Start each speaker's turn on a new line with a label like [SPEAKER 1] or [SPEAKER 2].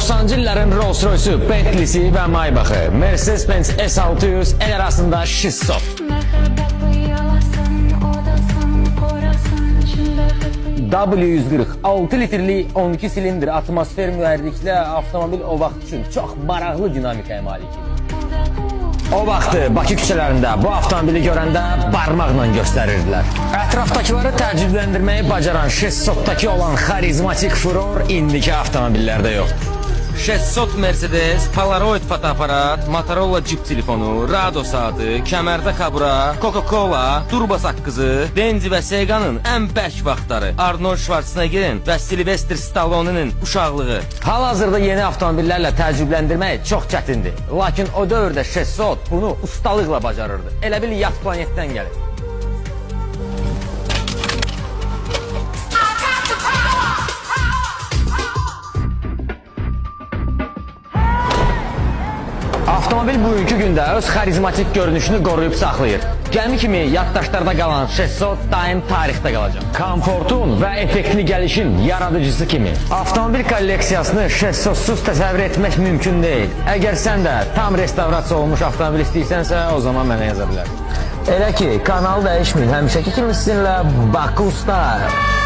[SPEAKER 1] 90-cı illərin Rolls-Royce'u, Bentley'si və Maybach'ı, Mercedes-Benz S600, el arasında Şissot. W140 6 litrli 12 silindir atmosfer mühərrikli avtomobil o vaxt üçün çox maraqlı dinamikaya malik idi. O vaxtı Bakı küçələrində bu avtomobili görəndə barmaqla göstərirdilər. Ətrafdakıları təəccübləndirməyi bacaran Şessotdakı olan xarizmatik furor indiki avtomobillərdə yoxdur. Şessot Mercedes, Polaroid fotoaparat, Motorola cip telefonu, Rado saatı, kəmərdə kabura, Coca-Cola, turbo saqqızı, Benzi və Sega'nın ən bərk vaxtları, Arnold Schwarzeneggerin və Sylvester Stallone'nin uşaqlığı. Hal-hazırda yeni avtomobillərlə təəccübləndirmək çox çətindir. Lakin o dövrdə Şessot bunu ustalıqla bacarırdı. Elə bil yat planetdən gəlir. Avtomobil bugünkü gündə öz xarizmatik görünüşünü qoruyub saxlayır. Gəmi kimi yaddaşlarda qalan Şessot daim tarixdə qalacaq. Komfortun və effektli gəlişin yaradıcısı kimi. Avtomobil kolleksiyasını Şessotsuz təsəvvür etmək mümkün deyil. Əgər sən də tam restavrasiya olmuş avtomobil istəyirsənsə, o zaman mənə yaza bilər. Elə ki, kanal dəyişməyin, həmişəki kimi sizinlə Baku Style.